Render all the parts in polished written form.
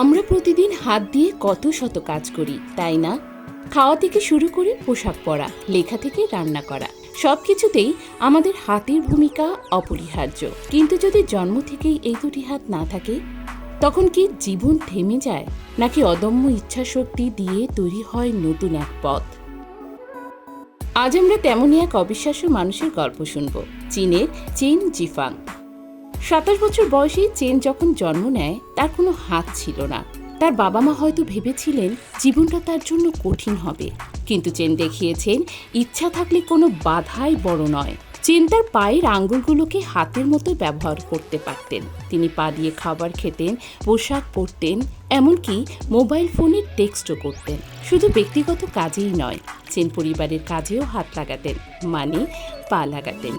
আমরা প্রতিদিন হাত দিয়ে কত শত কাজ করি, তাই না? খাওয়া থেকে শুরু করে পোশাক পরা, লেখা থেকে রান্না করা, সবকিছুতেই আমাদের হাতের ভূমিকা অপরিহার্য। কিন্তু যদি জন্ম থেকেই এই দুটি হাত না থাকে, তখন কি জীবন থেমে যায়, নাকি অদম্য ইচ্ছাশক্তি দিয়ে তৈরি হয় নতুন এক পথ? আজ আমরা তেমনই এক অবিশ্বাস্য মানুষের গল্প শুনব, চীনের চেন জিফাং। 27 বছর বয়সে চেন যখন জন্ম নেয়, তার কোনো হাত ছিল না। তার বাবা মা হয়তো ভেবেছিলেন জীবনটা তার জন্য কঠিন হবে, কিন্তু চেন দেখিয়েছেন ইচ্ছা থাকলে কোনো বাধাই বড় নয়। চেন তার পায়ের আঙ্গুলগুলোকে হাতের মতো ব্যবহার করতে পারতেন। তিনি পা দিয়ে খাবার খেতেন, পোশাক পরতেন, এমনকি মোবাইল ফোনে টেক্সটও করতেন। শুধু ব্যক্তিগত কাজেই নয়, চেন পরিবারের কাজেও হাত লাগাতেন, মানে পা লাগাতেন।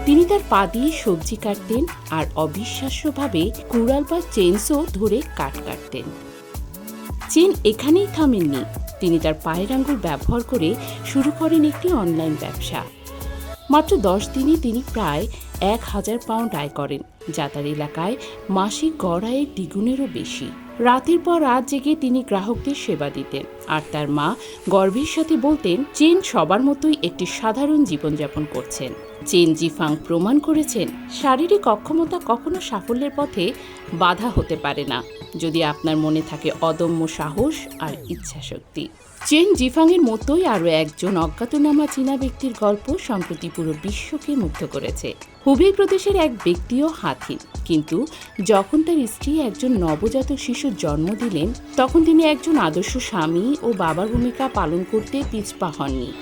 তিনি তার পা দিয়ে সবজি কাটতেন আর অবিশ্বাস্যভাবে কুড়াল বা চেনসও ধরে কাটতেন। চেন এখানেই থামেননি। তিনি তার পায়ের আঙ্গুল ব্যবহার করে শুরু করেন একটি অনলাইন ব্যবসা। মাত্র 10 দিনে তিনি প্রায় 1000 পাউন্ড আয় করেন, যা তার এলাকায় মাসিক গড় আয়ের দ্বিগুণেরও বেশি। রাতের পর রাত জেগে তিনি গ্রাহকদের সেবা দিতেন, আর তার মা গর্বের সাথে বলতেন চেন সবার মতোই একটি সাধারণ জীবনযাপন করছেন। চেন জিফাং প্রমাণ করেছেন শারীরিক অক্ষমতা কখনো সাফল্যের পথে বাধা হতে পারে না, যদি আপনার মনে থাকে অদম্য সাহস আর ইচ্ছাশক্তি। চেন জিফাংয়ের মতোই আরও একজন অজ্ঞাতনামা চীনা ব্যক্তির গল্প সম্প্রতি পুরো বিশ্বকে মুগ্ধ করেছে। হুবেই প্রদেশের এক ব্যক্তিও হাতহীন, কিন্তু যখন তার স্ত্রী একজন নবজাতক শিশুর জন্ম দিলেন, তখন তিনি একজন আদর্শ স্বামী ও বাবার ভূমিকা পালন করতে পিছপা হননি।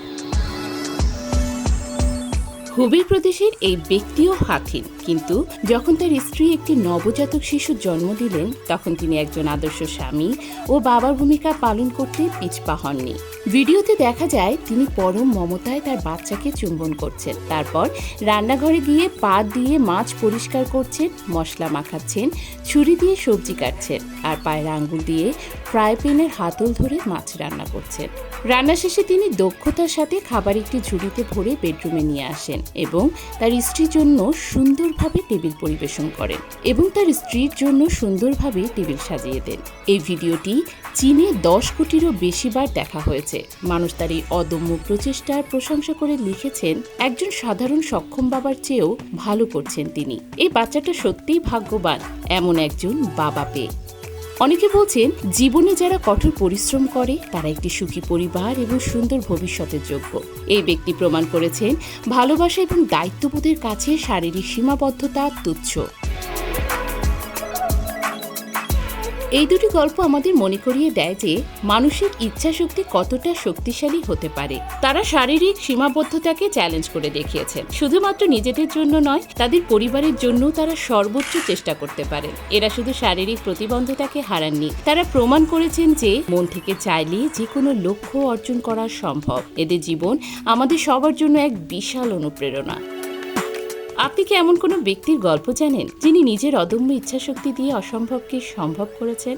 হুবেই প্রদেশের এই ব্যক্তিও হাতহীন, কিন্তু যখন তার স্ত্রী একটি নবজাতক শিশুর জন্ম দিলেন, তখন তিনি একজন আদর্শ স্বামী ও বাবার ভূমিকা পালন করতে পিছপা হননি। ভিডিওতে দেখা যায় তিনি পরম মমতায় তার বাচ্চাকে চুম্বন করছেন, তারপর রান্নাঘরে গিয়ে পা দিয়ে মাছ পরিষ্কার করছেন, মশলা মাখাচ্ছেন, ছুরি দিয়ে সবজি কাটছেন, আর পায়ের আঙ্গুল দিয়ে ফ্রাই প্যানের হাতল ধরে মাছ রান্না করছেন। রান্না শেষে তিনি দক্ষতার সাথে খাবার একটি ঝুড়িতে ভরে বেডরুমে নিয়ে আসেন এবং তার স্ত্রীর জন্য সুন্দরভাবে টেবিল পরিবেশন করেন টেবিল সাজিয়ে দেন। এই ভিডিওটি চীনে 10 কোটিরও বেশি বার দেখা হয়েছে। মানুষ তার এই অদম্য প্রচেষ্টার প্রশংসা করে লিখেছেন, একজন সাধারণ সক্ষম বাবার চেয়েও ভালো করছেন তিনি। এই বাচ্চাটা সত্যিই ভাগ্যবান এমন একজন বাবা পেয়ে। অনেকে বলছেন জীবনে যারা কঠোর পরিশ্রম করে তারা একটি সুখী পরিবার এবং সুন্দর ভবিষ্যতের যোগ্য। এই ব্যক্তি প্রমাণ করেছেন ভালোবাসা এবং দায়িত্ববোধের কাছে শারীরিক সীমাবদ্ধতা তুচ্ছ। এই দুটি গল্প আমাদের মনে করিয়ে দেয় যে মানুষের ইচ্ছাশক্তি কতটা শক্তিশালী হতে পারে। তারা শারীরিক সীমাবদ্ধতাকে চ্যালেঞ্জ করে দেখিয়েছেন। শুধুমাত্র নিজেদের জন্য নয়, তাদের পরিবারের জন্য তারা সর্বোচ্চ চেষ্টা করতে পারেন। এরা শুধু শারীরিক প্রতিবন্ধতাকে হারাননি, তারা প্রমাণ করেছেন যে মন থেকে চাইলে যে কোনো লক্ষ্য অর্জন করা সম্ভব। এদের জীবন আমাদের সবার জন্য এক বিশাল অনুপ্রেরণা। আপনি কি এমন কোনো ব্যক্তির গল্প জানেন যিনি নিজের অদম্য ইচ্ছাশক্তি দিয়ে অসম্ভবকে সম্ভব করেছেন?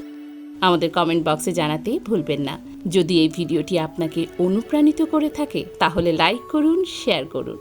আমাদের কমেন্ট বক্সে জানাতে ভুলবেন না। যদি এই ভিডিওটি আপনাকে অনুপ্রাণিত করে থাকে, তাহলে লাইক করুন, শেয়ার করুন।